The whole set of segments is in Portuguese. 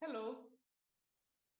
Hello,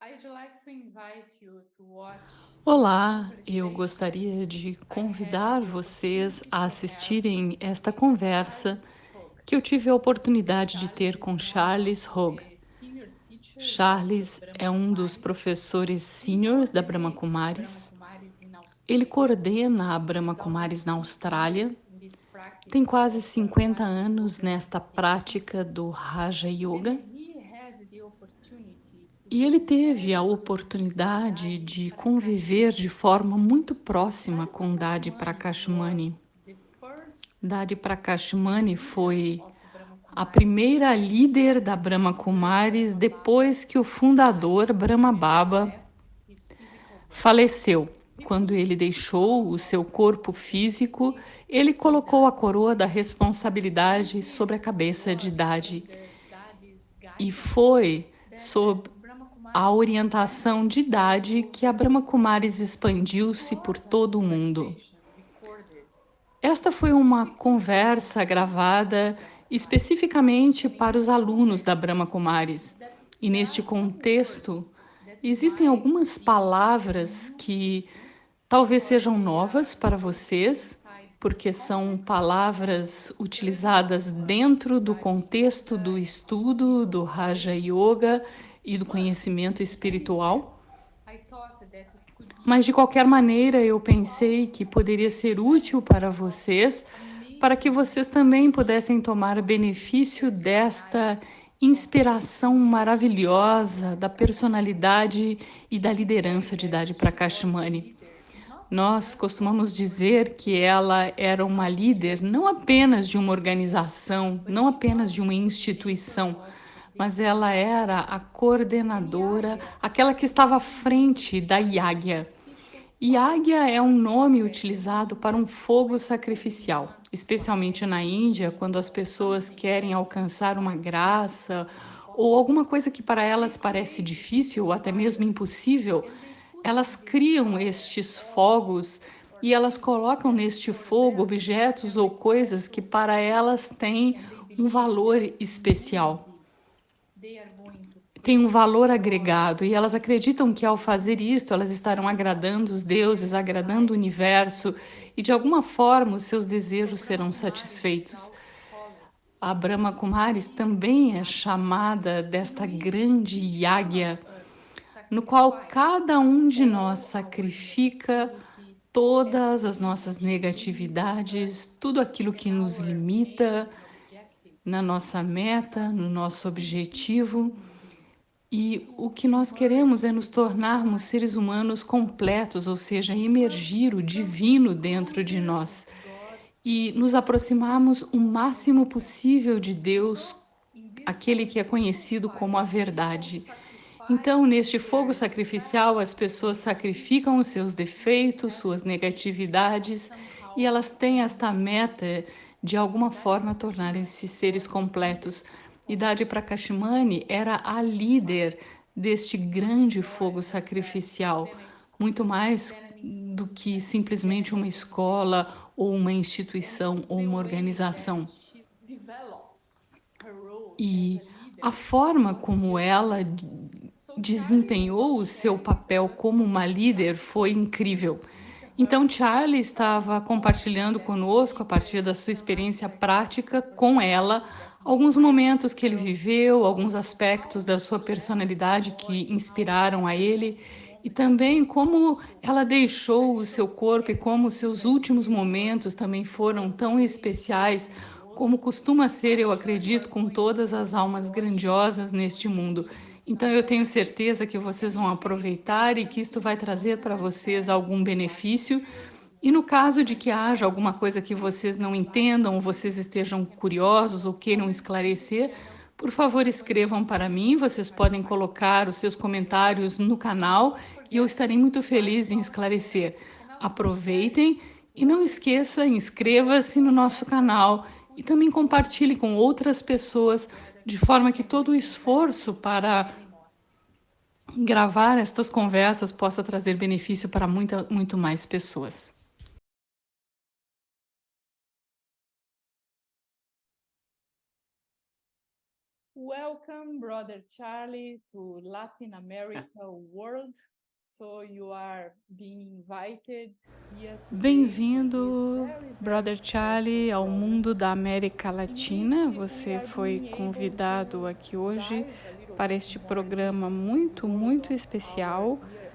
I'd like to invite you to watch this Olá, eu conversation gostaria de I had convidar the vocês opportunity a to have assistirem esta with conversa Charles Hogg. que eu tive a oportunidade de Charles ter is com one of Charles Hogg. the senior teachers of Charles Brahma é um dos Kumaris. professores He seniors da Brahma coordinates Brahma Kumaris. Kumaris in Ele Australia. coordena a Brahma He's Kumaris almost na 50 Austrália. years in this Tem practice quase of 50 Raja anos Yoga nesta meditation, prática do Raja and Yoga. he had the opportunity to E be ele teve a very close with oportunidade Dadi de conviver de Prakashmani. forma muito próxima Dadi com Dadi Prakashmani Prakashmani. was the first Dadi Prakashmani leader foi of Brahma a Kumaris primeira líder da Brahma after Kumaris Brahma Baba depois que o died fundador Brahma and Baba left his physical body. faleceu. He Quando put ele the deixou crown o of seu corpo físico, responsibility ele in colocou a Dadi's coroa da head, and responsabilidade sobre a this cabeça de was Dadi. under Dadi's E guidance foi that sob Brahma a Kumaris orientação expanded de all Dadi que a over the Brahma world. Kumaris It expandiu-se por was a todo o mundo. conversation recorded Esta foi uma specifically for the conversa students of gravada Brahma Kumaris. especificamente And in para this os alunos da context, Brahma Kumaris. E there are neste some words contexto, that existem might algumas be palavras new to que you talvez because sejam they novas are para used vocês, inside this porque são context of palavras the study of utilizadas dentro do Raja contexto Yoga do and of estudo spiritual do Raja knowledge. Yoga e do But conhecimento in any espiritual. sense, I thought that it could be Mas de qualquer useful for maneira, you eu to pensei also que poderia take ser útil benefit para of vocês, this para que amazing vocês também inspiration pudessem tomar of this benefício desta personality of inspiração spiritual leadership of maravilhosa Dadi da Prakashmani. personalidade e da We say liderança de that Dadi she was the Prakashmani. leader not Nós just of costumamos the dizer que ela organization, era uma not líder just não of apenas Dadi's de uma teaching, organização, but não she apenas was de the uma coordinator instituição, of the mas ela Yagya. era a And coordenadora, Yagya aquela que estava à means frente da Yagya. sacrificial fire, Yagya é um nome especially in utilizado para India, um fogo when people sacrificial, want to especialmente na attain Índia, quando as this pessoas something querem that looks alcançar uma like graça difficult or ou impossible. alguma coisa que para They elas parece create this difícil ou até mesmo fire impossível. and they put Elas in this criam fire estes fogos objects or e elas things colocam that neste for fogo them objetos have ou a coisas que special para value, elas têm and they um believe valor that in doing especial, this they are going to tem um please valor the gods agregado, e elas and acreditam que ao to fazer isto, elas estarão agradando os their deuses, agradando o desires will universo, be e de fulfilled. alguma forma os seus So desejos Brahma serão Kumaris is satisfeitos. also called A as Brahma Kumaris big também é Yagya, chamada in desta which grande each one of Yagya, us no qual sacrifice cada um de nós all our sacrifica negativity, todas as everything nossas which limits negatividades, us, tudo aquilo and que nos our limita aim and objective na is nossa to meta, become no nosso a complete objetivo. human being, is E o to que nós queremos emerge é the nos tornarmos divine seres in humanos ourselves, completos, ou seja, but emergir o become divino dentro de closer nós of God e nos first aproximarmos o as máximo we can. possível de Deus, So, in this aquele que é sacrificial conhecido como a fire, people verdade. Então, sacrifice neste fogo their sacrificial, defects, as their pessoas sacrificam os seus negativities, defeitos, have suas the aim of negatividades, e somehow elas têm esta becoming meta de alguma Dadi forma tornarem-se Prakashmani seres was the leader completos. of Idade this Prakashmani era a líder fire, deste much grande more, fogo as I said, sacrificial, than a school, muito mais than an do institute, que simplesmente than an uma organization. escola ou uma And instituição ou the uma way that organização. she developed her role as E a a leader forma was como just ela amazing. So Charlie desempenhou was o seu sharing with papel us como uma this líder foi practical incrível. experience with her, Então, Charlie some of estava the moments compartilhando that he conosco, a partir witnessed, da sua some experiência aspects of her prática com ela, personality that alguns inspired momentos que ele himself, viveu, but alguns also aspectos how da she sua left her personalidade que body, how inspiraram a her ele, last e moments também were como also ela deixou o seu special corpo e as como os it is, seus I últimos believe, momentos também for foram tão this especiais, human world. como costuma ser, I'm eu sure you acredito, are com going todas to as almas enjoy and it grandiosas is neste going to mundo. give you Então, some eu tenho benefits. certeza que vocês And vão in case there is aproveitar e que isto something vai you trazer don't para vocês understand, algum you want to benefício. hear, you E no want to caso de que haja understand, alguma coisa que please vocês não write entendam ou me. vocês estejam You can put curiosos ou your queiram comments in the esclarecer, channel por and favor, I'm going to escrevam para try mim. to Vocês podem clarify colocar os seus for you. comentários no And canal don't e eu forget estarei muito to like feliz em our channel esclarecer. and also share it Aproveitem e with não other esqueça, people so that inscreva-se no nosso everyone canal e putting também all compartilhe com these outras efforts pessoas, together de forma que can todo o really esforço benefit para many more. gravar estas conversas possa trazer benefício para muito mais pessoas. Welcome, brother Charlie, to Latin America world. So you are being invited here today to this Bem-vindo, very, very Brother Charlie, special ao program. mundo da América In Latina. which we Você are foi being able convidado to aqui hoje dive a little para bit este more programa into this muito, world muito of our especial, dear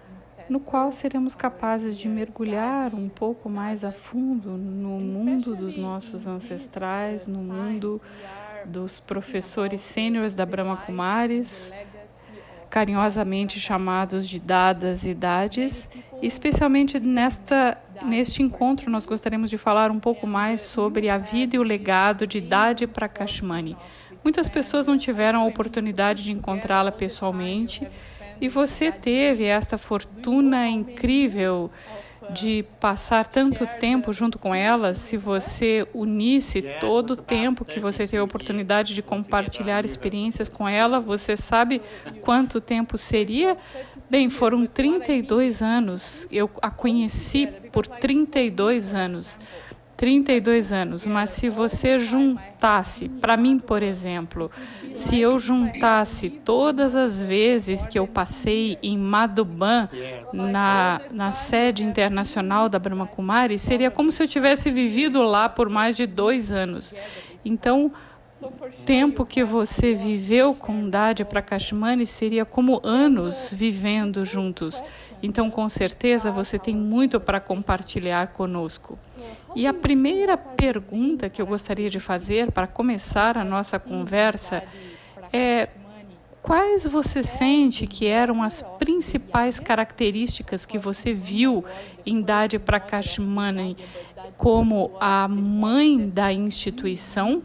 no qual ancestors, seremos our capazes de dear mergulhar um daddies, pouco mais a dadas, fundo no and mundo dos especially nossos in ancestrais, this no time mundo we are dos speaking professores about sêniores da the Brahma life and Kumaris, the legacy of carinhosamente Dadi chamados de Prakashmani. dadas e Many dades. people Especialmente became neste Dadis encontro, nós personally, gostaríamos de falar um pouco and mais you sobre a had vida e o this legado de Dadi amazing fortune Prakashmani. of Muitas spend pessoas não tiveram a I mean, if you oportunidade put de together encontrá-la all the time you pessoalmente, have spent e with você Dadi teve Ji, esta do you know fortuna how many incrível years de passar tanto share tempo the junto com ela. experiences Se with her? você unisse todo o tempo que você teve a oportunidade de compartilhar experiências com ela, você sabe So you, quanto tempo so it seria? was 32 Bem, years, foram but what I mean 32 anos. Eu a conheci together, por because like for me, 32 for anos. example, 32 anos, mas se você juntasse, para mim, por exemplo, se eu juntasse todas as vezes que eu passei em Madhuban, na sede internacional da Brahma Kumari, seria como se eu tivesse vivido lá por mais de 2 anos. Então, o tempo que você viveu com Dadi Prakashmani seria como anos vivendo juntos. Então, com certeza, você tem muito para compartilhar conosco. E a primeira pergunta que eu gostaria de fazer para começar a nossa conversa é: quais você sente que eram as principais características que você viu em Dadi Prakashmani como a mãe da instituição?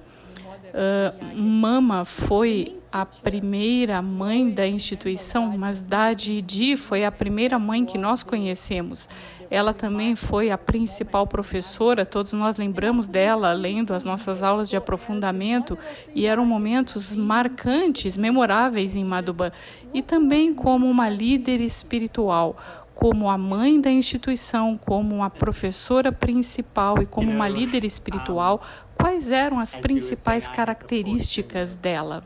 Mama foi a primeira mãe da instituição, mas Dadi Ji foi a primeira mãe que nós conhecemos. Ela também foi a principal professora, todos nós lembramos dela lendo as nossas aulas de aprofundamento, e eram momentos marcantes, memoráveis em Madhuban. E também como uma líder espiritual, como a mãe da instituição, como uma professora principal e como uma líder espiritual, quais eram as principais características dela?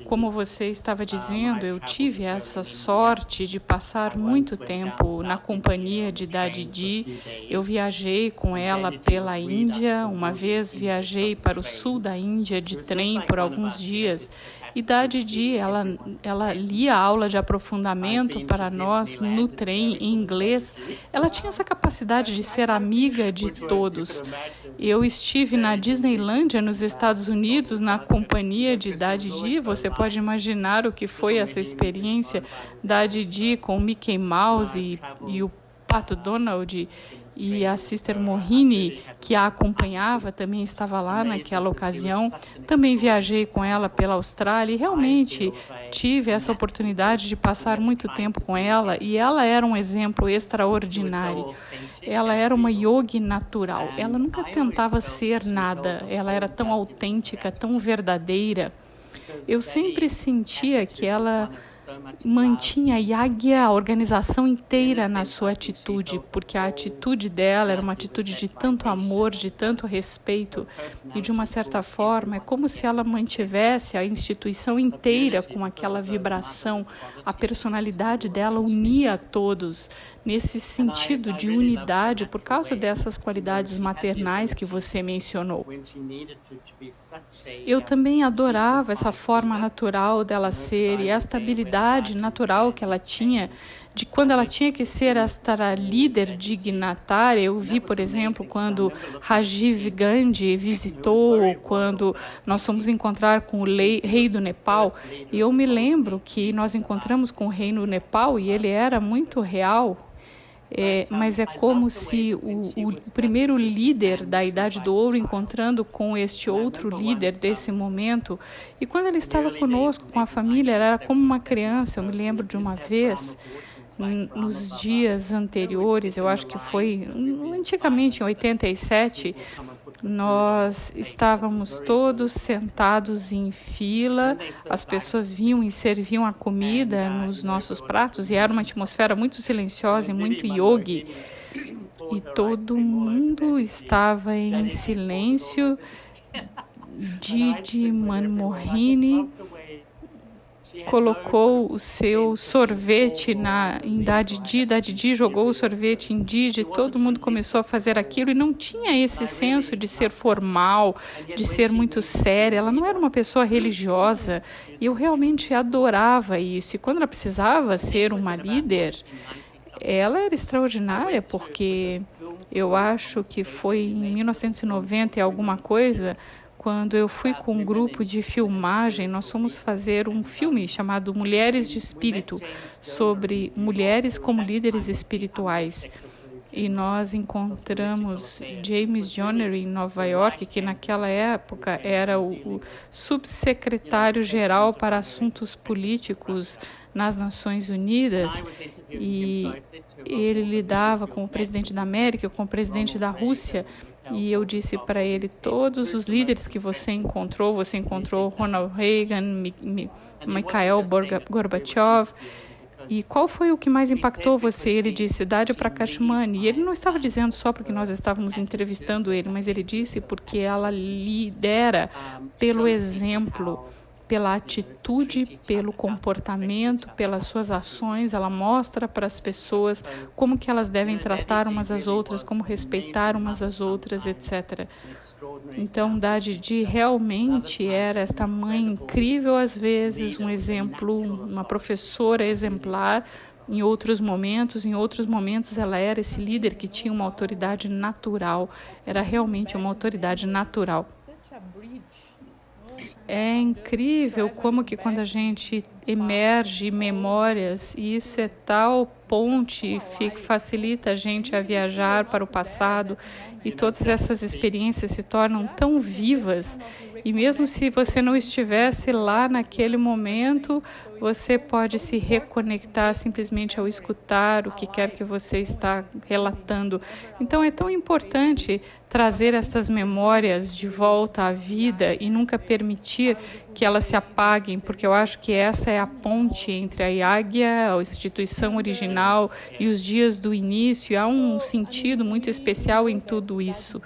Como você estava dizendo, eu tive essa sorte de passar muito tempo na companhia de Dadi Ji. Eu viajei com ela pela Índia, uma vez viajei para o sul da Índia de trem por alguns dias. E Dadi Ji, ela lia a aula de aprofundamento para nós no trem em inglês. Ela tinha essa capacidade de ser amiga de todos. Eu estive na Disneylândia, nos Estados Unidos, na companhia de Dadi Ji. Você pode imaginar o que foi essa experiência, Dadi Ji com o Mickey Mouse e o Pato Donald, e a Sister Mohini, que a acompanhava, também estava lá naquela ocasião. Também viajei com ela pela Austrália e realmente tive essa oportunidade de passar muito tempo com ela, e ela era um exemplo extraordinário. Ela era uma yogi natural, ela nunca tentava ser nada, ela era tão autêntica, tão verdadeira. Eu sempre sentia que ela mantinha a Yagya, a organização inteira, na sua atitude, porque a atitude dela era uma atitude de tanto amor, de tanto respeito, e de uma certa forma é como se ela mantivesse a instituição inteira com aquela vibração. A personalidade dela unia a todos nesse sentido de unidade por causa dessas qualidades maternais que você mencionou. Eu também adorava essa forma natural dela ser e esta habilidade natural que ela tinha de quando ela tinha que ser esta líder dignatária. Eu vi, por exemplo, quando Rajiv Gandhi visitou, quando nós fomos encontrar com o rei do Nepal, e eu me lembro que nós encontramos com o rei do Nepal e ele era muito real. Mas é como se o primeiro líder da Idade do Ouro encontrando com este outro líder desse momento. E quando ele estava conosco, com a família, ela era como uma criança. Eu me lembro de uma vez, nos dias anteriores, eu acho que foi antigamente, em 87, nós estávamos todos sentados em fila, as pessoas vinham e serviam a comida nos nossos pratos, e era uma atmosfera muito silenciosa e muito yogi, e todo mundo estava em silêncio, Didi Manmohini colocou o seu sorvete em Dadidi, Dadidi jogou o sorvete em Didi, todo mundo começou a fazer aquilo e não tinha esse senso de ser formal, de ser muito séria. Ela não era uma pessoa religiosa e eu realmente adorava isso. E quando ela precisava ser uma líder, ela era extraordinária, porque eu acho que foi em 1990 e alguma coisa, quando eu fui com um grupo de filmagem, nós fomos fazer um filme chamado Mulheres de Espírito, sobre mulheres como líderes espirituais. E nós encontramos James Jonery em Nova York, que naquela época era o subsecretário-geral para assuntos políticos nas Nações Unidas, e ele lidava com o presidente da América, com o presidente da Rússia. E eu disse para ele, todos os líderes que você encontrou Ronald Reagan, Mikhail Gorbachev, e qual foi o que mais impactou você? Ele disse, Dadia Prakashmani. E ele não estava dizendo só porque nós estávamos entrevistando ele, mas ele disse porque ela lidera pelo exemplo, pela atitude, pelo comportamento, pelas suas ações. Ela mostra para as pessoas como que elas devem tratar umas às outras, como respeitar umas às outras, etc. Então, Dadidi realmente era esta mãe incrível às vezes, um exemplo, uma professora exemplar. Em outros momentos ela era esse líder que tinha uma autoridade natural, era realmente uma autoridade natural. É incrível como que quando a gente emerge memórias, e isso é tal ponte que facilita a gente a viajar para o passado, e todas essas experiências se tornam tão vivas, e mesmo se você não estivesse lá naquele momento, você pode se reconectar simplesmente ao escutar o que quer que você está relatando. Então é tão importante trazer essas memórias de volta à vida e nunca permitir que elas se apaguem, porque eu acho que essa é a ponte entre a Yagya, a instituição original, e os dias do início. E há um sentido muito especial em tudo isso.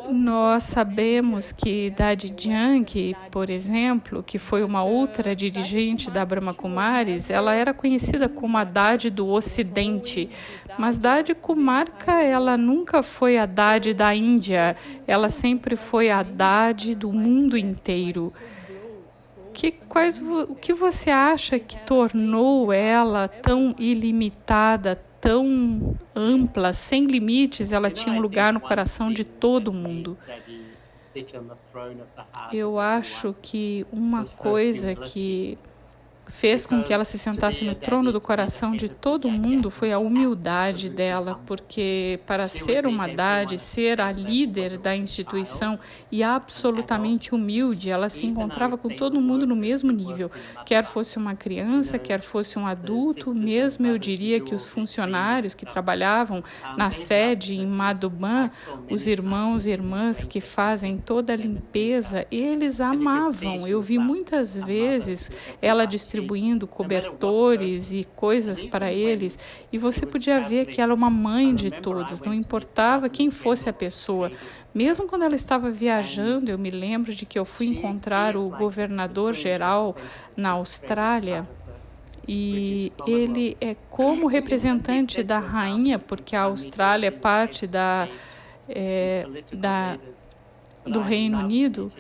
Nós sabemos que Dadi Janki, por exemplo, que foi uma outra dirigente da Brahma Kumaris, ela era conhecida como a Dadi do Ocidente, mas Dadi Kumarka, ela nunca foi a Dadi da Índia, ela sempre foi a Dadi do mundo inteiro. O que você acha que tornou ela tão ilimitada, tão ampla, sem limites? Ela tinha um lugar no coração de todo mundo. Eu acho que uma coisa que fez com que ela se sentasse no trono do coração de todo mundo foi a humildade dela, porque para ser uma Dadi, ser a líder da instituição e absolutamente humilde, ela se encontrava com todo mundo no mesmo nível, quer fosse uma criança, quer fosse um adulto, mesmo eu diria que os funcionários que trabalhavam na sede em Madhuban, os irmãos e irmãs que fazem toda a limpeza, eles amavam. Eu vi muitas vezes ela distribuindo cobertores e coisas para eles, e você podia ver que ela é uma mãe de todos, não importava quem fosse a pessoa. Mesmo quando ela estava viajando, eu me lembro de que eu fui encontrar o governador-geral na Austrália, e ele é como representante da rainha, porque a Austrália é parte do Reino Unido,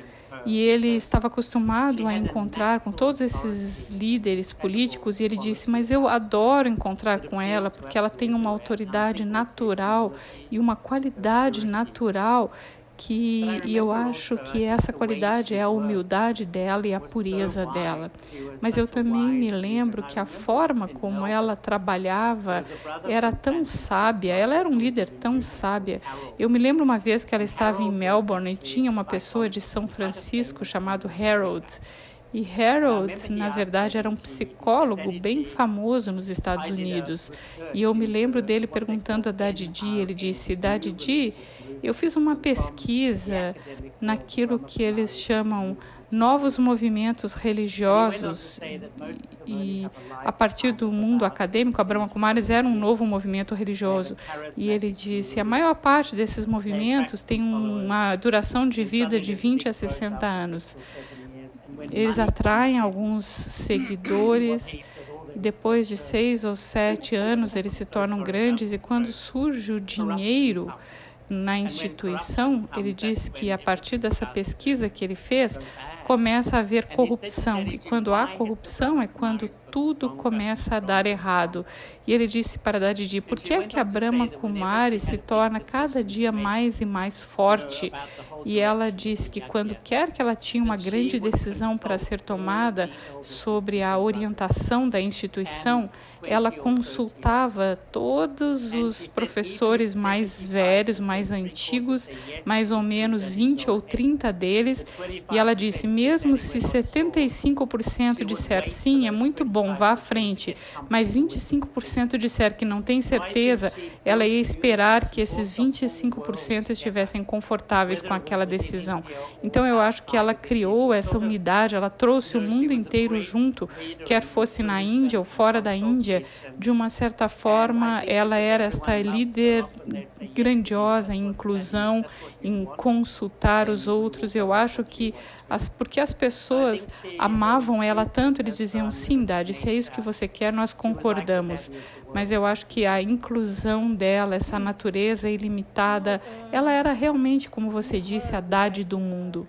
e ele estava acostumado a encontrar com todos esses líderes políticos, e ele disse, mas eu adoro encontrar com ela, porque ela tem uma autoridade natural e uma qualidade natural e eu acho que essa qualidade é a humildade dela e a pureza dela. Mas eu também me lembro que a forma como ela trabalhava era tão sábia, ela era um líder tão sábia. Eu me lembro uma vez que ela estava em Melbourne e tinha uma pessoa de São Francisco chamado Harold. E Harold, na verdade, era um psicólogo bem famoso nos Estados Unidos. E eu me lembro dele perguntando a Dadidi, ele disse, Dadidi, Eu fiz uma pesquisa naquilo que eles chamam novos movimentos religiosos e a partir do mundo acadêmico, a Brahma Kumaris era um novo movimento religioso. E ele disse, a maior parte desses movimentos tem uma duração de vida de 20 a 60 anos. Eles atraem alguns seguidores, depois de 6 ou 7 anos eles se tornam grandes e quando surge o dinheiro na instituição, ele diz que a partir dessa pesquisa que ele fez, começa a haver corrupção. E quando há corrupção é quando tudo começa a dar errado. E ele disse para Dadiji, por que é que a Brahma Kumari se torna cada dia mais e mais forte? E ela disse que quando quer que ela tinha uma grande decisão para ser tomada sobre a orientação da instituição, ela consultava todos os professores mais velhos, mais antigos, mais ou menos 20 ou 30 deles, e ela disse, mesmo se 75% disser sim, é muito bom, vá à frente, mas 25% disser que não tem certeza, ela ia esperar que esses 25% estivessem confortáveis com aquela decisão. Então eu acho que ela criou essa unidade, ela trouxe o mundo inteiro junto, quer fosse na Índia ou fora da Índia, de uma certa forma ela era essa líder grandiosa em inclusão, em consultar os outros. Eu acho que porque as pessoas amavam ela tanto, eles diziam, sim, Dadi, se é isso que você quer, nós concordamos. Mas eu acho que a inclusão dela, essa natureza ilimitada, ela era realmente, como você disse, a Dadi do mundo.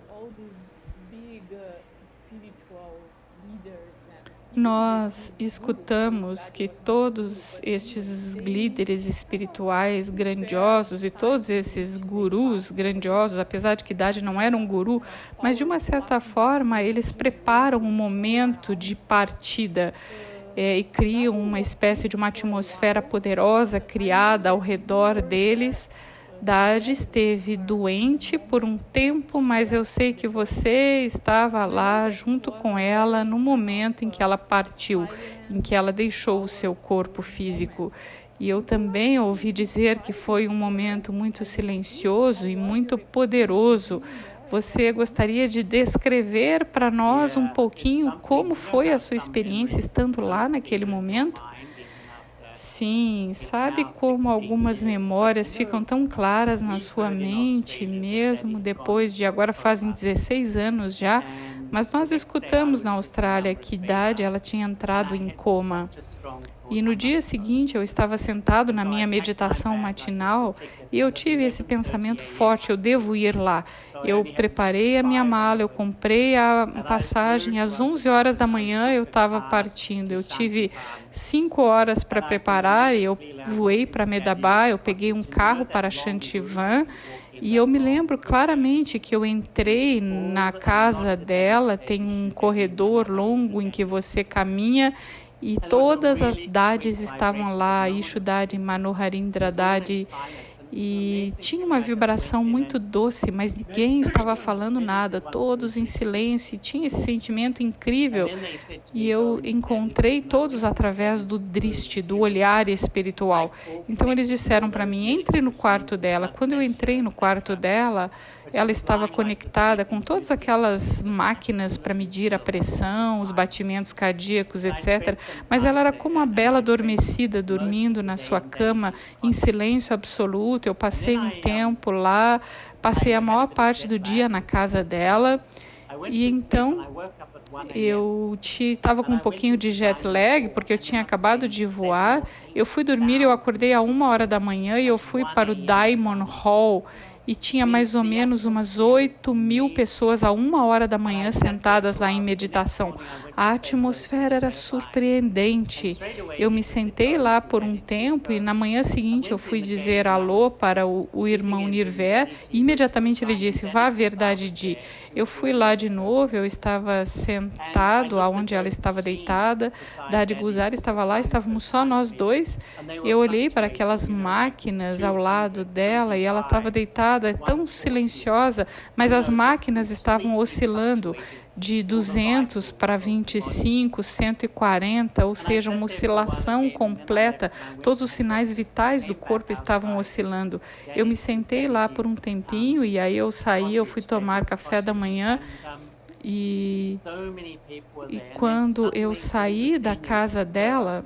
Nós escutamos que todos estes líderes espirituais grandiosos e todos esses gurus grandiosos, apesar de que Dadi não era um guru, mas de uma certa forma eles preparam um momento de partida e criam uma espécie de uma atmosfera poderosa criada ao redor deles. Dadi esteve doente por um tempo, mas eu sei que você estava lá junto com ela no momento em que ela partiu, em que ela deixou o seu corpo físico. E eu também ouvi dizer que foi um momento muito silencioso e muito poderoso. Você gostaria de descrever para nós um pouquinho como foi a sua experiência estando lá naquele momento? Sim, sabe como algumas memórias ficam tão claras na sua mente, mesmo depois de, agora fazem 16 anos já, mas nós escutamos na Austrália que Dadi ela tinha entrado em coma. E no dia seguinte eu estava sentado na minha meditação matinal e eu tive esse pensamento forte, eu devo ir lá. Eu preparei a minha mala, eu comprei a passagem, às 11 horas da manhã eu estava partindo. Eu tive 5 horas para preparar e eu voei para Medabá, eu peguei um carro para Shantivan. E eu me lembro claramente que eu entrei na casa dela, tem um corredor longo em que você caminha e todas as Dadis estavam lá, Ishu Dadi, Manoharindra Dadi, e tinha uma vibração muito doce, mas ninguém estava falando nada, todos em silêncio, e tinha esse sentimento incrível. E eu encontrei todos através do driste, do olhar espiritual. Então eles disseram para mim, entre no quarto dela. Quando eu entrei no quarto dela, ela estava conectada com todas aquelas máquinas para medir a pressão, os batimentos cardíacos, etc. Mas ela era como uma bela adormecida, dormindo na sua cama, em silêncio absoluto. Eu passei um tempo lá, passei a maior parte do dia na casa dela. E então eu estava com um pouquinho de jet lag, porque eu tinha acabado de voar. Eu fui dormir, eu acordei a 1 hora da manhã e eu fui para o Diamond Hall. E tinha mais ou menos umas 8.000 pessoas a 1 hora da manhã sentadas lá em meditação. A atmosfera era surpreendente. Eu me sentei lá por um tempo e na manhã seguinte eu fui dizer alô para o irmão Nirver e imediatamente ele disse, vá ver Dadiji. Eu fui lá de novo, eu estava sentado onde ela estava deitada, Dadi Guzari estava lá, estávamos só nós dois. Eu olhei para aquelas máquinas ao lado dela e ela estava deitada, tão silenciosa, mas as máquinas estavam oscilando de 200 para 25, 140, ou seja, uma oscilação completa. Todos os sinais vitais do corpo estavam oscilando. Eu me sentei lá por um tempinho e aí eu saí, eu fui tomar café da manhã e quando eu saí da casa dela,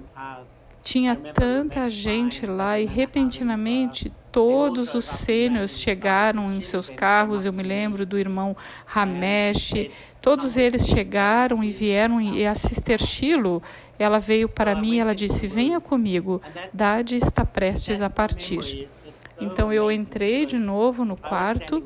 tinha tanta gente lá e repentinamente todos os sêniores chegaram em seus carros. Eu me lembro do irmão Ramesh, todos eles chegaram e vieram, e a Sister Shiloh, ela veio para mim e ela disse: venha comigo, Dade está prestes a partir. Então eu entrei de novo no quarto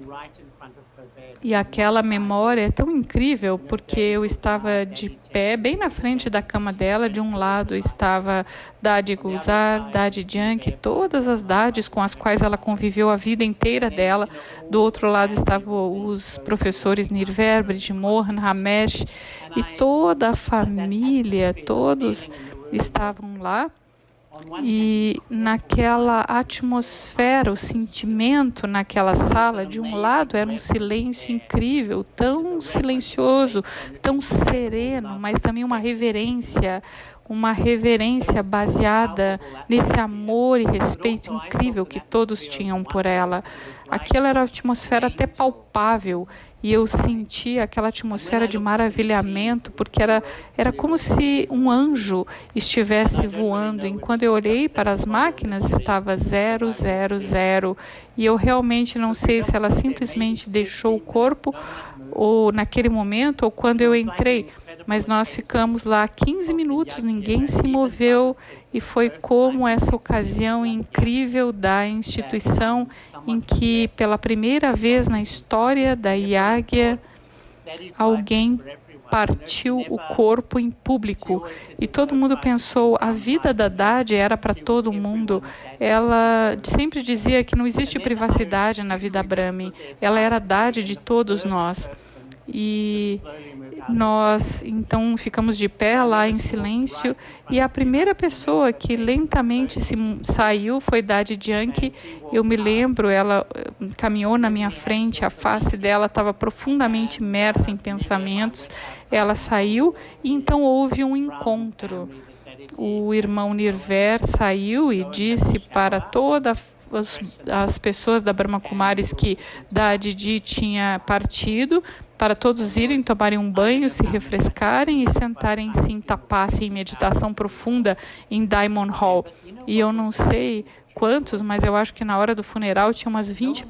e aquela memória é tão incrível porque eu estava de pé bem na frente da cama dela. De um lado estava Dade Gulzar, Dade Janki, todas as Dades com as quais ela conviveu a vida inteira dela. Do outro lado estavam os professores Nirver, Bridimohan, Ramesh e toda a família, todos estavam lá. E naquela atmosfera, o sentimento naquela sala, de um lado era um silêncio incrível, tão silencioso, tão sereno, mas também uma reverência baseada nesse amor e respeito incrível que todos tinham por ela. Aquela era a atmosfera até palpável, e eu senti aquela atmosfera de maravilhamento, porque era como se um anjo estivesse voando. Enquanto eu olhei para as máquinas, estava 000, e eu realmente não sei se ela simplesmente deixou o corpo ou naquele momento ou quando eu entrei. Mas nós ficamos lá 15 minutos, ninguém se moveu, e foi como essa ocasião incrível da instituição em que, pela primeira vez na história da Yagya, alguém partiu o corpo em público. E todo mundo pensou, a vida da Dade era para todo mundo. Ela sempre dizia que não existe privacidade na vida Brahmi. Ela era a Dade de todos nós. E nós, então, ficamos de pé lá em silêncio, e a primeira pessoa que lentamente saiu foi Dade Janki. Eu me lembro, ela caminhou na minha frente, a face dela estava profundamente imersa em pensamentos. Ela saiu e então houve um encontro. O irmão Nirver saiu e disse para todas as pessoas da Brahma Kumaris que Dade tinha partido, para todos irem tomarem um banho, se refrescarem e sentarem-se em tapasya, em meditação profunda em Diamond Hall. E eu não sei quantos, mas eu acho que na hora do funeral tinha umas 20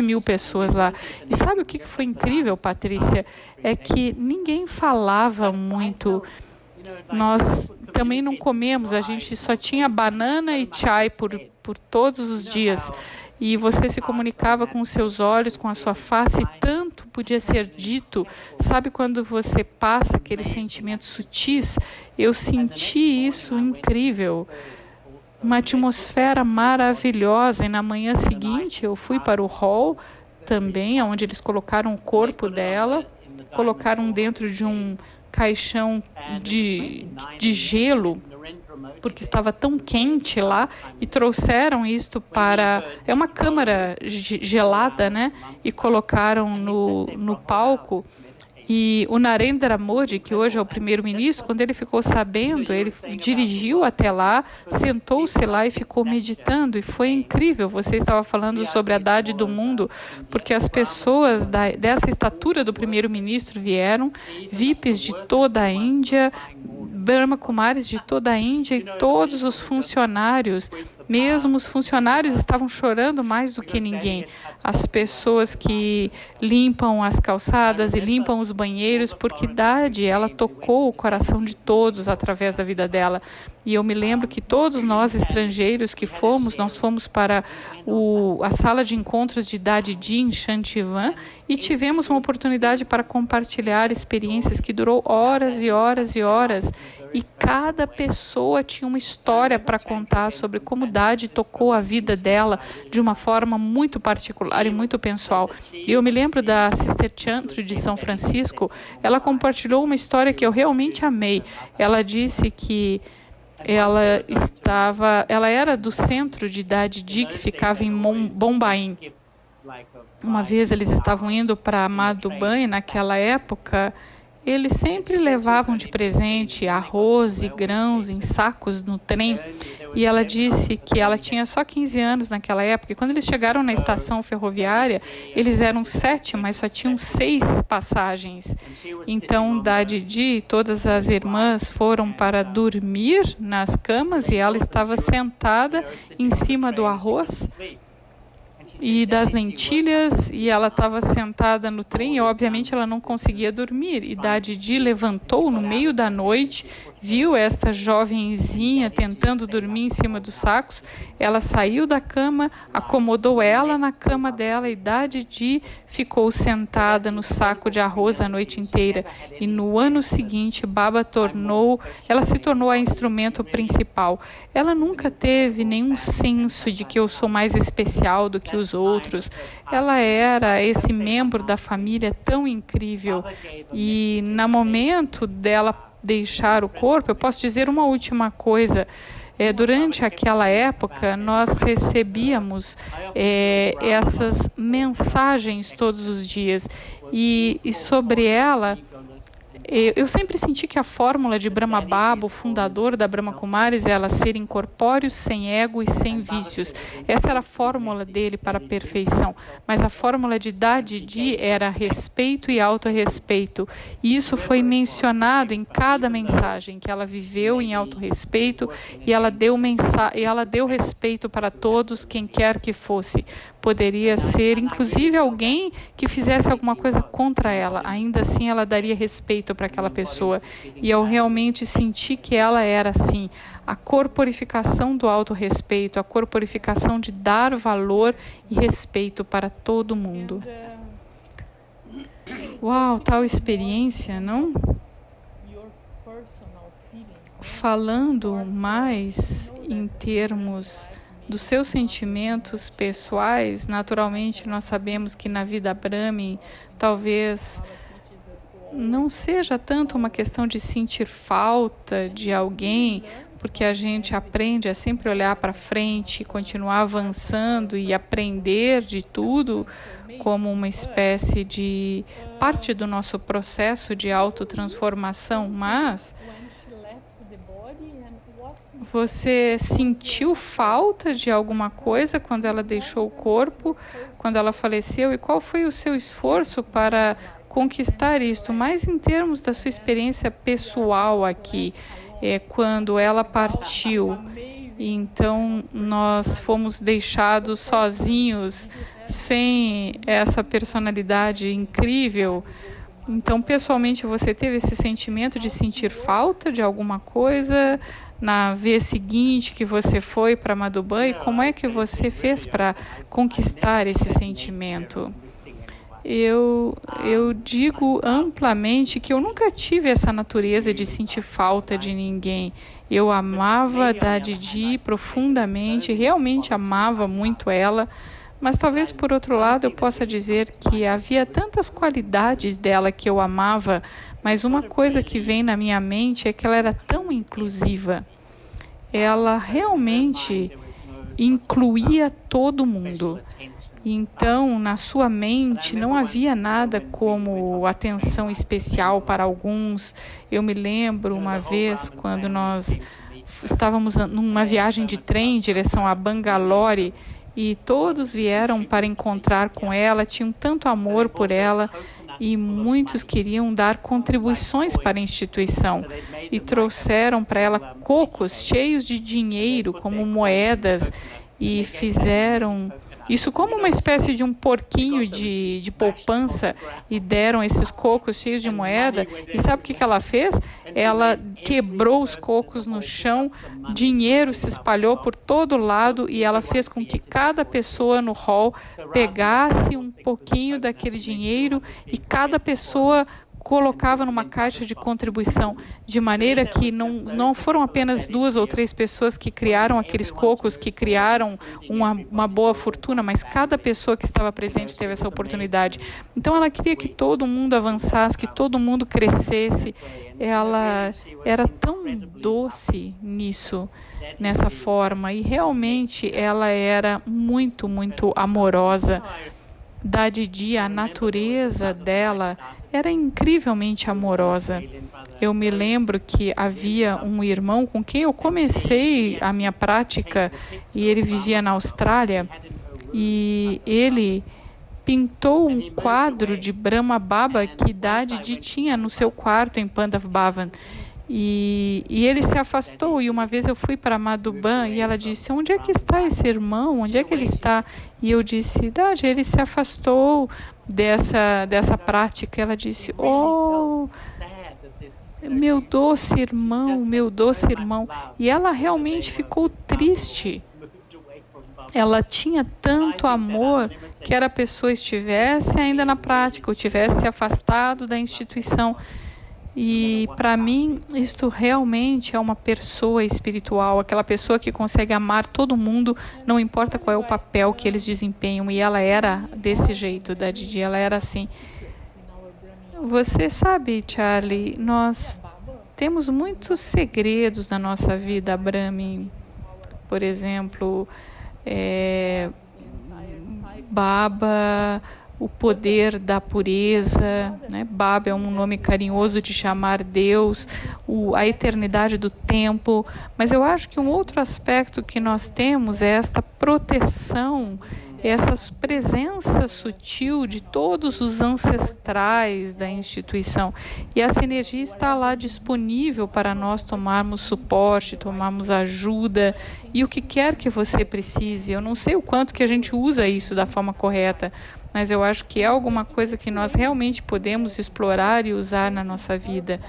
mil pessoas lá. E sabe o que foi incrível, Patrícia? É que ninguém falava muito. Nós também não comemos, a gente só tinha banana e chai por todos os dias. E você se comunicava com os seus olhos, com a sua face, e tanto podia ser dito. Sabe quando você passa aqueles sentimentos sutis? Eu senti isso incrível. Uma atmosfera maravilhosa. E na manhã seguinte eu fui para o hall também, onde eles colocaram o corpo dela, colocaram dentro de um caixão de gelo, porque estava tão quente lá, e trouxeram isto para... É uma câmara gelada, né? E colocaram no palco. E o Narendra Modi, que hoje é o primeiro-ministro, quando ele ficou sabendo, ele dirigiu até lá, sentou-se lá e ficou meditando. E foi incrível. Você estava falando sobre a Dade do mundo, porque as pessoas dessa estatura do primeiro-ministro vieram, VIPs de toda a Índia, Brahma Kumaris de toda a Índia, e todos os funcionários. Mesmo os funcionários estavam chorando mais do que ninguém. As pessoas que limpam as calçadas e limpam os banheiros, porque Dade, ela tocou o coração de todos através da vida dela. E eu me lembro que todos nós estrangeiros que nós fomos para a sala de encontros de Dade em Shantivan, e tivemos uma oportunidade para compartilhar experiências que durou horas e horas e horas. E cada pessoa tinha uma história para contar sobre como Dade tocou a vida dela de uma forma muito particular e muito pessoal. E eu me lembro da Sister Chantru de São Francisco. Ela compartilhou uma história que eu realmente amei. Ela disse que ela era do centro de Dade que ficava em Bombaim. Uma vez eles estavam indo para Madhuban, naquela época, eles sempre levavam de presente arroz e grãos em sacos no trem. E ela disse que ela tinha só 15 anos naquela época. E quando eles chegaram na estação ferroviária, eles eram 7, mas só tinham 6 passagens. Então, da Didi e todas as irmãs foram para dormir nas camas e ela estava sentada em cima do arroz e das lentilhas, e ela estava sentada no trem e obviamente ela não conseguia dormir. E da Didi levantou no meio da noite, viu esta jovenzinha tentando dormir em cima dos sacos, ela saiu da cama, acomodou ela na cama dela e da Didi ficou sentada no saco de arroz a noite inteira. E no ano seguinte, Baba ela se tornou a instrumento principal. Ela nunca teve nenhum senso de que eu sou mais especial do que os outros. Ela era esse membro da família tão incrível. E no momento dela deixar o corpo, eu posso dizer uma última coisa. Durante aquela época, nós recebíamos essas mensagens todos os dias. E sobre ela, eu sempre senti que a fórmula de Brahma Baba, o fundador da Brahma Kumaris, é ela ser incorpóreo, sem ego e sem vícios. Essa era a fórmula dele para a perfeição. Mas a fórmula de Da Didi era respeito e autorrespeito. E isso foi mencionado em cada mensagem, que ela viveu em autorrespeito e ela deu respeito para todos, quem quer que fosse. Poderia ser, inclusive, alguém que fizesse alguma coisa contra ela. Ainda assim, ela daria respeito para aquela pessoa. E eu realmente senti que ela era, assim, a corporificação do autorrespeito, a corporificação de dar valor e respeito para todo mundo. Uau, tal experiência, não? Falando mais em termos dos seus sentimentos pessoais, naturalmente nós sabemos que na vida Brahmin talvez não seja tanto uma questão de sentir falta de alguém, porque a gente aprende a sempre olhar para frente, continuar avançando e aprender de tudo como uma espécie de parte do nosso processo de autotransformação, mas você sentiu falta de alguma coisa quando ela deixou o corpo, quando ela faleceu? E qual foi o seu esforço para conquistar isto? Mais em termos da sua experiência pessoal aqui, quando ela partiu. E então nós fomos deixados sozinhos, sem essa personalidade incrível. Então, pessoalmente, você teve esse sentimento de sentir falta de alguma coisa na vez seguinte que você foi para Madhuban? E como é que você fez para conquistar esse sentimento? Eu digo amplamente que eu nunca tive essa natureza de sentir falta de ninguém. Eu amava Da Didi profundamente, realmente amava muito ela, mas talvez por outro lado eu possa dizer que havia tantas qualidades dela que eu amava, mas uma coisa que vem na minha mente é que ela era tão inclusiva. Ela realmente incluía todo mundo. Então, na sua mente, não havia nada como atenção especial para alguns. Eu me lembro uma vez, quando nós estávamos numa viagem de trem em direção a Bangalore, e todos vieram para encontrar com ela, tinham tanto amor por ela, e muitos queriam dar contribuições para a instituição. E trouxeram para ela cocos cheios de dinheiro, como moedas, e fizeram isso como uma espécie de um porquinho de poupança, e deram esses cocos cheios de moeda. E sabe o que ela fez? Ela quebrou os cocos no chão, dinheiro se espalhou por todo lado e ela fez com que cada pessoa no hall pegasse um pouquinho daquele dinheiro e cada pessoa colocava numa caixa de contribuição, de maneira que não foram apenas 2 ou 3 pessoas que criaram aqueles cocos, que criaram uma boa fortuna, mas cada pessoa que estava presente teve essa oportunidade. Então ela queria que todo mundo avançasse, que todo mundo crescesse. Ela era tão doce nessa forma, e realmente ela era muito, muito amorosa. da Didi, a natureza dela era incrivelmente amorosa. Eu me lembro que havia um irmão com quem eu comecei a minha prática e ele vivia na Austrália e ele pintou um quadro de Brahma Baba que Dadi tinha no seu quarto em Pandav Bhavan. E ele se afastou, e uma vez eu fui para Madhuban e ela disse, onde é que está esse irmão? Onde é que ele está? E eu disse, Dadi, ele se afastou dessa prática. Ela disse, oh, meu doce irmão, meu doce irmão. E ela realmente ficou triste. Ela tinha tanto amor que a pessoa estivesse ainda na prática, ou tivesse se afastado da instituição. E para mim, isto realmente é uma pessoa espiritual, aquela pessoa que consegue amar todo mundo, não importa qual é o papel que eles desempenham. E ela era desse jeito, da Didi, ela era assim. Você sabe, Charlie, nós temos muitos segredos na nossa vida, Brahmin. Por exemplo, Baba, o poder da pureza, né? Baba é um nome carinhoso de chamar Deus, a eternidade do tempo. Mas eu acho que um outro aspecto que nós temos é esta proteção, essa presença sutil de todos os ancestrais da instituição. E essa energia está lá disponível para nós tomarmos suporte, tomarmos ajuda e o que quer que você precise. Eu não sei o quanto que a gente usa isso da forma correta, mas eu acho que é alguma coisa que nós realmente podemos explorar e usar na nossa vida.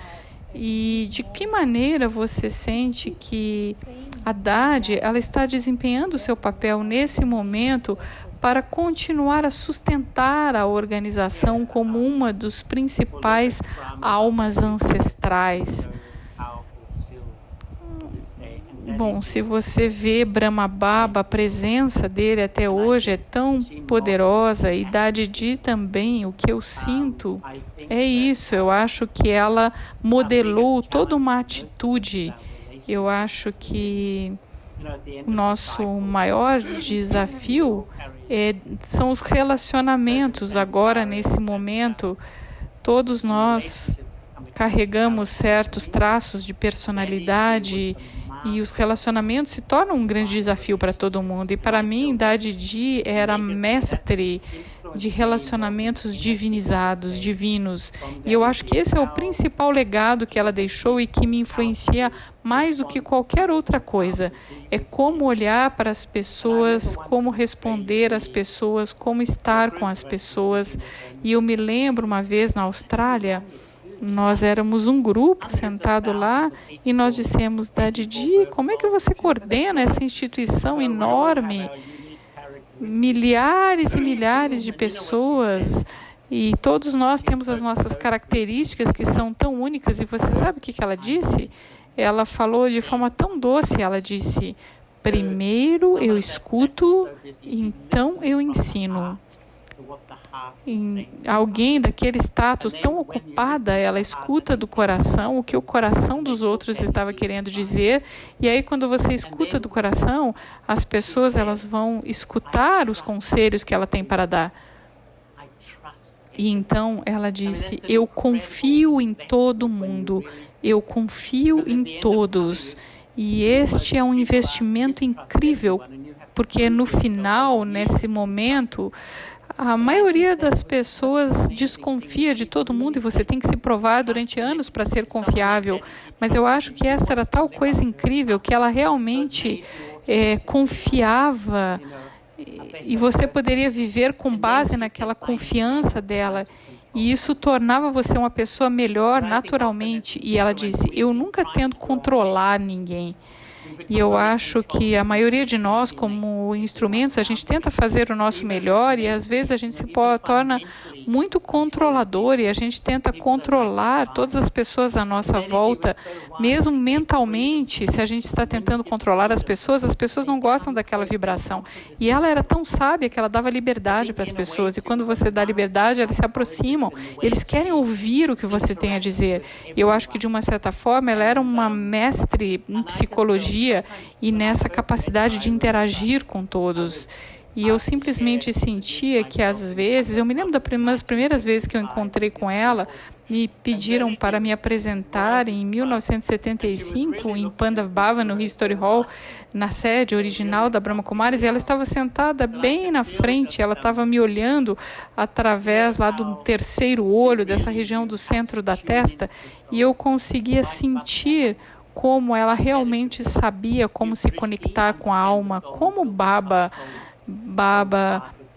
E de que maneira você sente que a Dadi, ela está desempenhando o seu papel nesse momento para continuar a sustentar a organização como uma dos principais almas ancestrais? Bom, se você vê Brahma Baba, a presença dele até hoje é tão poderosa, e da Didi também, o que eu sinto é isso. Eu acho que ela modelou toda uma atitude. Eu acho que o nosso maior desafio são os relacionamentos. Agora, nesse momento, todos nós carregamos certos traços de personalidade e os relacionamentos se tornam um grande desafio para todo mundo. E para mim, Dadi era mestre de relacionamentos divinizados, divinos. E eu acho que esse é o principal legado que ela deixou e que me influencia mais do que qualquer outra coisa. É como olhar para as pessoas, como responder às pessoas, como estar com as pessoas. E eu me lembro uma vez na Austrália, nós éramos um grupo sentado lá e nós dissemos, Dadi, como é que você coordena essa instituição enorme? Milhares e milhares de pessoas e todos nós temos as nossas características que são tão únicas. E você sabe o que ela disse? Ela falou de forma tão doce, ela disse, primeiro eu escuto, então eu ensino. Alguém daquele status tão ocupada, ela escuta do coração o que o coração dos outros estava querendo dizer, e aí quando você escuta do coração, as pessoas elas vão escutar os conselhos que ela tem para dar. E então ela disse, eu confio em todo mundo, eu confio em todos, e este é um investimento incrível, porque no final, nesse momento, a maioria das pessoas desconfia de todo mundo e você tem que se provar durante anos para ser confiável. Mas eu acho que essa era tal coisa incrível que ela realmente confiava e você poderia viver com base naquela confiança dela. E isso tornava você uma pessoa melhor naturalmente. E ela disse, eu nunca tento controlar ninguém. E eu acho que a maioria de nós, como instrumentos, a gente tenta fazer o nosso melhor e às vezes a gente se torna muito controlador e a gente tenta controlar todas as pessoas à nossa volta, mesmo mentalmente. Se a gente está tentando controlar as pessoas não gostam daquela vibração. E ela era tão sábia que ela dava liberdade para as pessoas e quando você dá liberdade, elas se aproximam, eles querem ouvir o que você tem a dizer. E eu acho que de uma certa forma ela era uma mestre em psicologia e nessa capacidade de interagir com todos. E eu simplesmente sentia que às vezes, eu me lembro das primeiras vezes que eu encontrei com ela, me pediram para me apresentar em 1975 em Pandav Bhavan, no History Hall, na sede original da Brahma Kumaris, e ela estava sentada bem na frente, ela estava me olhando através lá do terceiro olho, dessa região do centro da testa, e eu conseguia sentir como ela realmente sabia como se conectar com a alma, como Baba,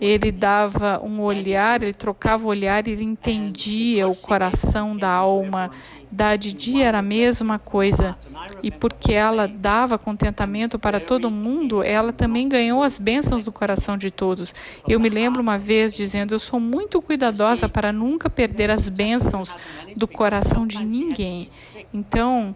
ele dava um olhar, ele trocava o olhar, ele entendia o coração da alma. Da Didi era a mesma coisa. E porque ela dava contentamento para todo mundo, ela também ganhou as bênçãos do coração de todos. Eu me lembro uma vez dizendo, eu sou muito cuidadosa para nunca perder as bênçãos do coração de ninguém. Então,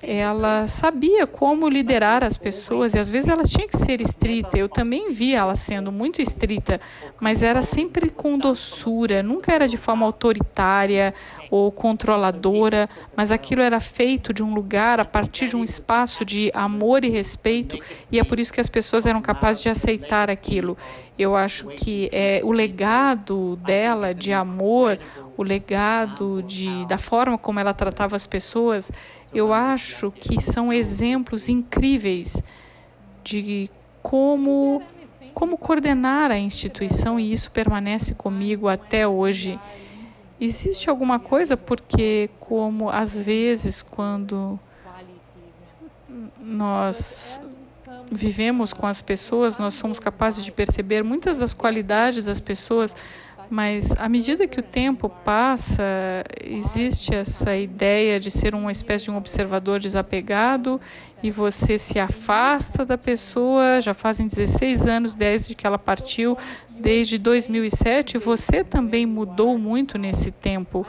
ela sabia como liderar as pessoas e às vezes ela tinha que ser estrita. Eu também via ela sendo muito estrita, mas era sempre com doçura, nunca era de forma autoritária ou controladora, mas aquilo era feito de um lugar a partir de um espaço de amor e respeito, e é por isso que as pessoas eram capazes de aceitar aquilo. Eu acho que o legado dela de amor, o legado da forma como ela tratava as pessoas, eu acho que são exemplos incríveis de como coordenar a instituição, e isso permanece comigo até hoje. Existe alguma coisa porque, como às vezes, quando nós vivemos com as pessoas, nós somos capazes de perceber muitas das qualidades das pessoas, mas à medida que o tempo passa, existe essa ideia de ser uma espécie de um observador desapegado e você se afasta da pessoa. Já fazem 16 anos desde que ela partiu, desde 2007, e você também mudou muito nesse tempo.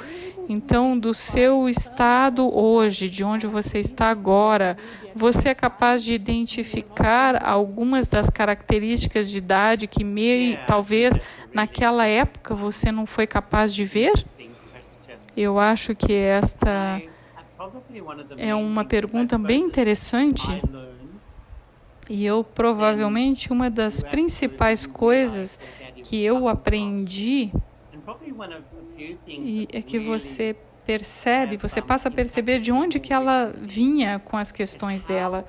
Então, do seu estado hoje, de onde você está agora, você é capaz de identificar algumas das características de idade que talvez naquela época você não foi capaz de ver? Eu acho que esta é uma pergunta bem interessante. E provavelmente, uma das principais coisas que eu aprendi é que você passa a perceber de onde que ela vinha com as questões dela.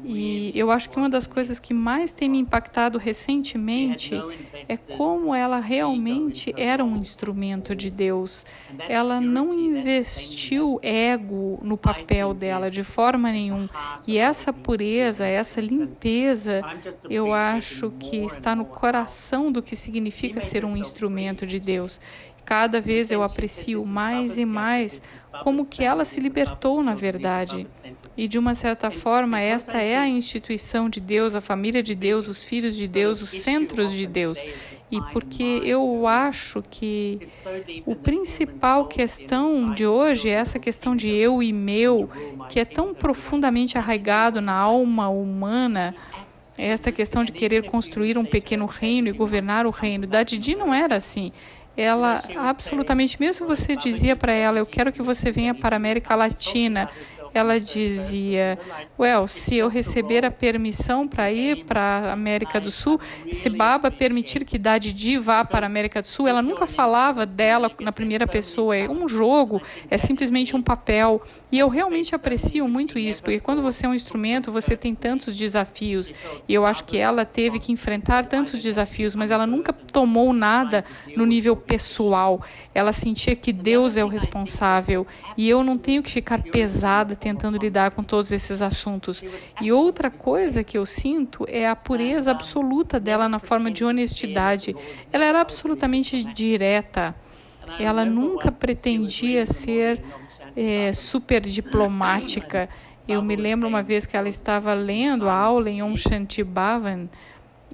E eu acho que uma das coisas que mais tem me impactado recentemente é como ela realmente era um instrumento de Deus. Ela não investiu ego no papel dela de forma nenhuma. E essa pureza, essa limpeza, eu acho que está no coração do que significa ser um instrumento de Deus. Cada vez eu aprecio mais e mais como que ela se libertou, na verdade. E, de uma certa forma, esta é a instituição de Deus, a família de Deus, os filhos de Deus, os centros de Deus. E porque eu acho que a principal questão de hoje é essa questão de eu e meu, que é tão profundamente arraigado na alma humana, essa questão de querer construir um pequeno reino e governar o reino. Da Didi não era assim. Ela absolutamente, mesmo você dizia para ela, eu quero que você venha para a América Latina, ela dizia, se eu receber a permissão para ir para a América do Sul, se Baba permitir que Da Didi vá para a América do Sul, ela nunca falava dela na primeira pessoa, é um jogo, é simplesmente um papel. E eu realmente aprecio muito isso, porque quando você é um instrumento, você tem tantos desafios. E eu acho que ela teve que enfrentar tantos desafios, mas ela nunca tomou nada no nível pessoal. Ela sentia que Deus é o responsável e eu não tenho que ficar pesada tentando lidar com todos esses assuntos. E outra coisa que eu sinto é a pureza absoluta dela na forma de honestidade. Ela era absolutamente direta. Ela nunca pretendia ser super diplomática. Eu me lembro uma vez que ela estava lendo a aula em Om Shanti Bhavan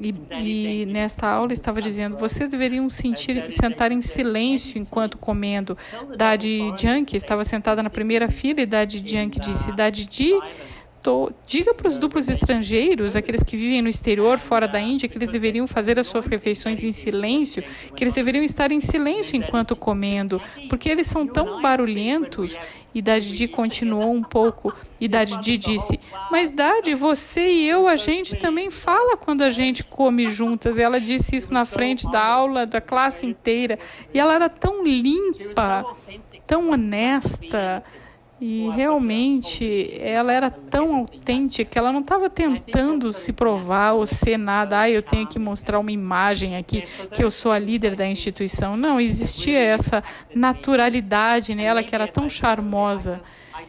e nesta aula estava dizendo, vocês deveriam sentar em silêncio enquanto comendo. Dadi Janki estava sentada na primeira fila e Dadi Janki disse, Dadi Ji, diga para os duplos estrangeiros, aqueles que vivem no exterior, fora da Índia, que eles deveriam fazer as suas refeições em silêncio, que eles deveriam estar em silêncio enquanto comendo, porque eles são tão barulhentos. E Dadi continuou um pouco, e Dadi disse, mas Dadi, você e eu, a gente também fala quando a gente come juntas. E ela disse isso na frente da aula, da classe inteira, e ela era tão limpa, tão honesta, e realmente ela era tão autêntica, ela não estava tentando se provar ou ser nada, eu tenho que mostrar uma imagem aqui, que eu sou a líder da instituição. Não, existia essa naturalidade nela que era tão charmosa.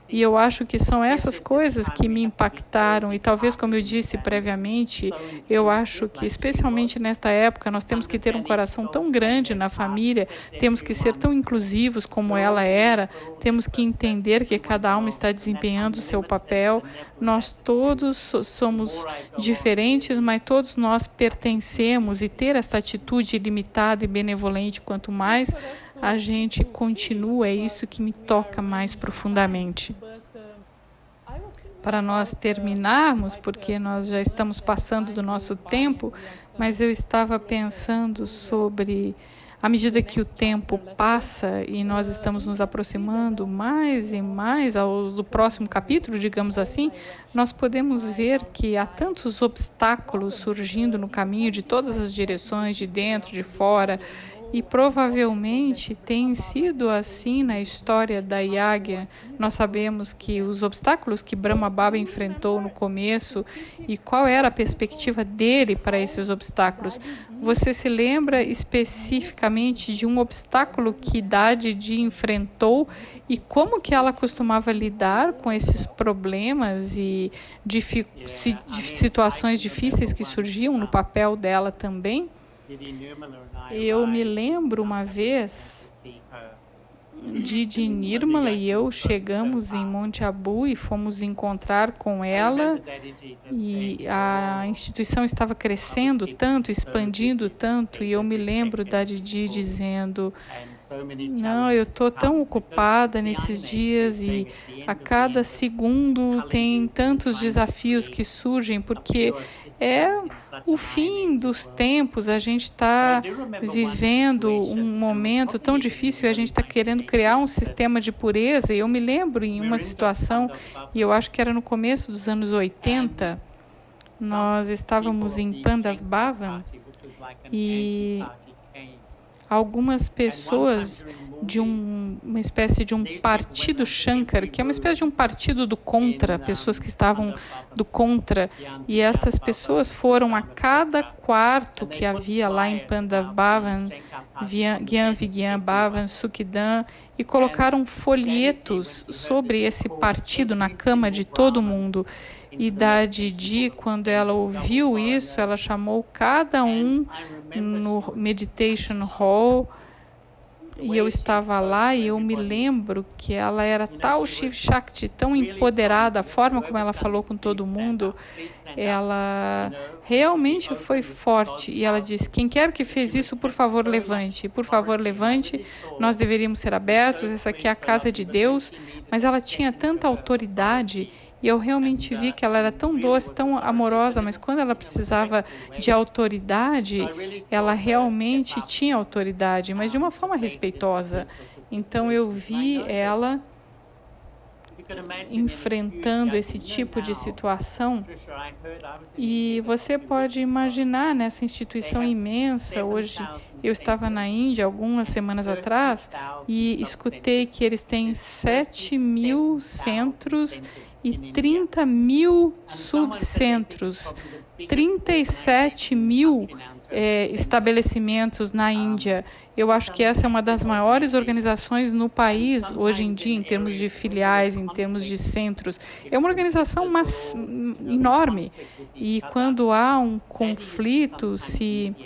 E eu acho que são essas coisas que me impactaram. E talvez, como eu disse previamente, eu acho que, especialmente nesta época, nós temos que ter um coração tão grande na família, temos que ser tão inclusivos como ela era, temos que entender que cada alma está desempenhando o seu papel. Nós todos somos diferentes, mas todos nós pertencemos, e ter essa atitude ilimitada e benevolente, quanto mais a gente continua, é isso que me toca mais profundamente. Para nós terminarmos, porque nós já estamos passando do nosso tempo, mas eu estava pensando sobre, à medida que o tempo passa e nós estamos nos aproximando mais e mais do próximo capítulo, digamos assim, nós podemos ver que há tantos obstáculos surgindo no caminho de todas as direções, de dentro, de fora. E provavelmente tem sido assim na história da Yagya. Nós sabemos que os obstáculos que Brahma Baba enfrentou no começo e qual era a perspectiva dele para esses obstáculos. Você se lembra especificamente de um obstáculo que Dadi enfrentou e como que ela costumava lidar com esses problemas e situações difíceis que surgiam no papel dela também? Eu me lembro uma vez, Didi Nirmala e eu chegamos em Monte Abu e fomos encontrar com ela, e a instituição estava crescendo tanto, expandindo tanto, e eu me lembro da Didi dizendo, não, eu estou tão ocupada nesses dias e a cada segundo tem tantos desafios que surgem, porque é o fim dos tempos, a gente está vivendo um momento tão difícil e a gente está querendo criar um sistema de pureza. E eu me lembro em uma situação, e eu acho que era no começo dos anos 80, nós estávamos em Pandav Bhavan e algumas pessoas de uma espécie de um partido Shankar, que é uma espécie de um partido do contra, pessoas que estavam do contra, e essas pessoas foram a cada quarto que havia lá em Pandav Bhavan, Gyan Vigyan Bhavan, Sukhidan, e colocaram folhetos sobre esse partido na cama de todo mundo. E da Didi, quando ela ouviu isso, ela chamou cada um no Meditation Hall, e eu estava lá e eu me lembro que ela era tal Shiv Shakti, tão empoderada, a forma como ela falou com todo mundo, ela realmente foi forte. E ela disse, quem quer que fez isso, por favor, levante. Por favor, levante. Nós deveríamos ser abertos, essa aqui é a casa de Deus. Mas ela tinha tanta autoridade e eu realmente vi que ela era tão doce, tão amorosa, mas quando ela precisava de autoridade, ela realmente tinha autoridade, mas de uma forma respeitosa. Então eu vi ela enfrentando esse tipo de situação, e você pode imaginar nessa instituição imensa. Hoje eu estava na Índia algumas semanas atrás e escutei que eles têm 7.000 centros e 30.000 subcentros, 37.000 estabelecimentos na Índia. Eu acho que essa é uma das maiores organizações no país hoje em dia, em termos de filiais, em termos de centros. É uma organização enorme. E quando há um conflito, se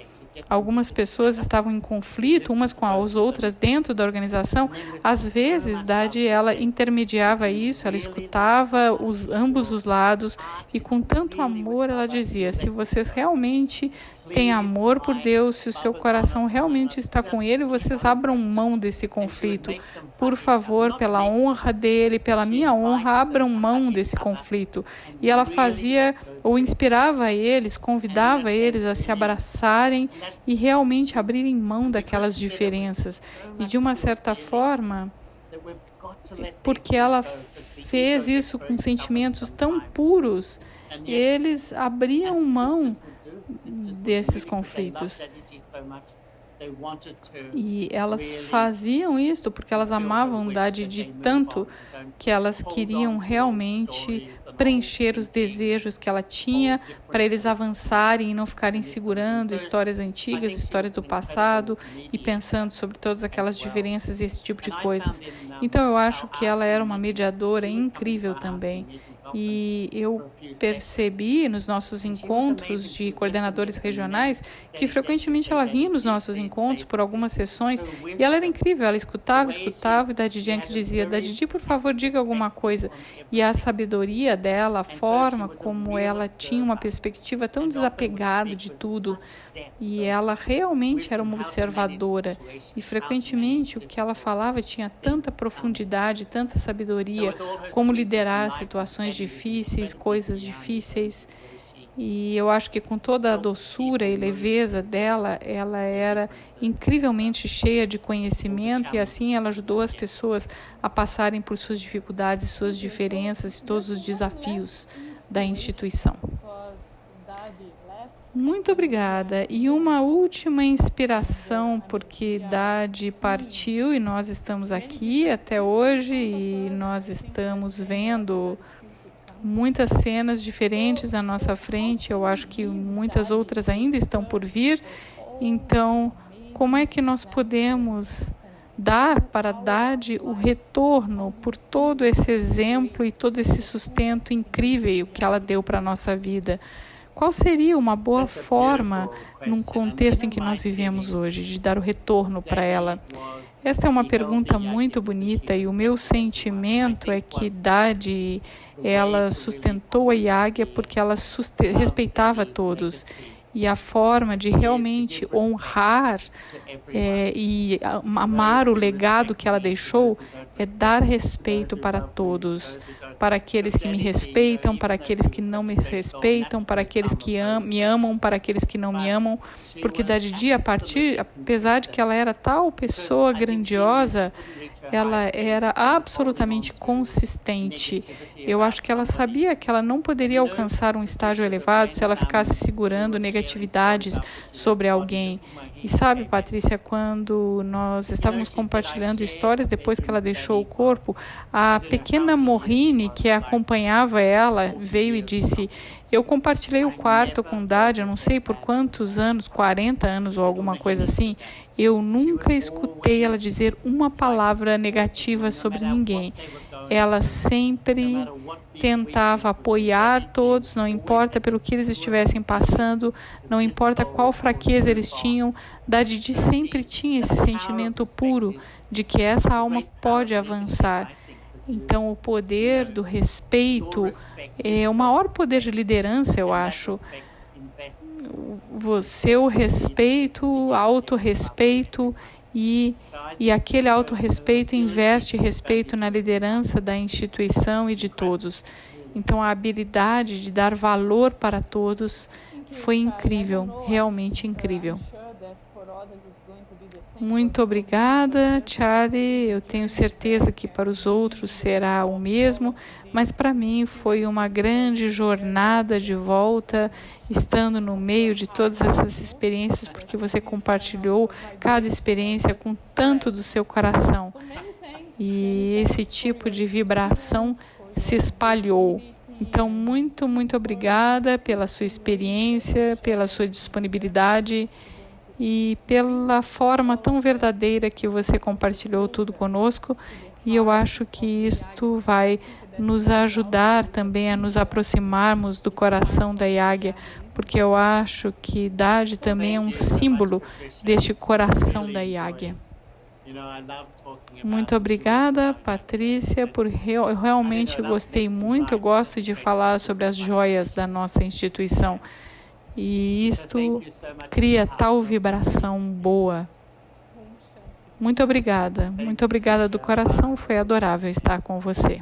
algumas pessoas estavam em conflito umas com as outras dentro da organização, às vezes Dadi ela intermediava isso, ela escutava ambos os lados e com tanto amor ela dizia, se vocês realmente têm amor por Deus, se o seu coração realmente está com Ele, vocês abram mão desse conflito. Por favor, pela honra dele, pela minha honra, abram mão desse conflito. E ela fazia ou inspirava eles, convidava eles a se abraçarem e realmente abrirem mão daquelas diferenças. E de uma certa forma, porque ela fez isso com sentimentos tão puros, eles abriam mão desses conflitos. E elas faziam isso porque elas amavam Dadi tanto que elas queriam realmente preencher os desejos que ela tinha para eles avançarem e não ficarem segurando histórias antigas, histórias do passado e pensando sobre todas aquelas diferenças e esse tipo de coisas. Então eu acho que ela era uma mediadora incrível também. E eu percebi nos nossos encontros de coordenadores regionais que frequentemente ela vinha nos nossos encontros por algumas sessões e ela era incrível, ela escutava e Dadi Yankee dizia, Dadi, por favor, diga alguma coisa. E a sabedoria dela, a forma como ela tinha uma perspectiva tão desapegada de tudo, e ela realmente era uma observadora e frequentemente o que ela falava tinha tanta profundidade, tanta sabedoria, como liderar situações difíceis, coisas difíceis. E eu acho que com toda a doçura e leveza dela, ela era incrivelmente cheia de conhecimento e assim ela ajudou as pessoas a passarem por suas dificuldades, suas diferenças e todos os desafios da instituição. Muito obrigada. E uma última inspiração, porque Dadi partiu e nós estamos aqui até hoje e nós estamos vendo muitas cenas diferentes à nossa frente. Eu acho que muitas outras ainda estão por vir. Então, como é que nós podemos dar para Dadi o retorno por todo esse exemplo e todo esse sustento incrível que ela deu para a nossa vida? Qual seria uma boa forma, num contexto em que nós vivemos hoje, de dar o retorno para ela? Esta é uma pergunta muito bonita e o meu sentimento é que Dadi, ela sustentou a Yagya porque ela respeitava todos. E a forma de realmente honrar e amar o legado que ela deixou é dar respeito para todos, para aqueles que me respeitam, para aqueles que não me respeitam, para aqueles que me amam, para aqueles que não me amam, porque Dadi, apesar de que ela era tal pessoa grandiosa, ela era absolutamente consistente. Eu acho que ela sabia que ela não poderia alcançar um estágio elevado se ela ficasse segurando negatividades sobre alguém. E sabe, Patrícia, quando nós estávamos compartilhando histórias depois que ela deixou o corpo, a pequena Maureen, que acompanhava ela, veio e disse, eu compartilhei o quarto com Dadi, eu não sei por quantos anos, 40 anos ou alguma coisa assim, eu nunca escutei ela dizer uma palavra negativa sobre ninguém. Ela sempre tentava apoiar todos, não importa pelo que eles estivessem passando, não importa qual fraqueza eles tinham, Dadi sempre tinha esse sentimento puro de que essa alma pode avançar. Então, o poder do respeito é o maior poder de liderança, eu acho. O respeito, autorrespeito e aquele autorrespeito investe respeito na liderança da instituição e de todos. Então, a habilidade de dar valor para todos foi incrível, realmente incrível. Muito obrigada, Charlie. Eu tenho certeza que para os outros será o mesmo, mas para mim foi uma grande jornada de volta, estando no meio de todas essas experiências, porque você compartilhou cada experiência com tanto do seu coração. E esse tipo de vibração se espalhou. Então, muito, muito obrigada pela sua experiência, pela sua disponibilidade e pela forma tão verdadeira que você compartilhou tudo conosco. E eu acho que isto vai nos ajudar também a nos aproximarmos do coração da Yagya, porque eu acho que Dadi também é um símbolo deste coração da Yagya. Muito obrigada, Patrícia, eu realmente gostei muito, eu gosto de falar sobre as joias da nossa instituição. E isto cria tal vibração boa. Muito obrigada do coração, foi adorável estar com você.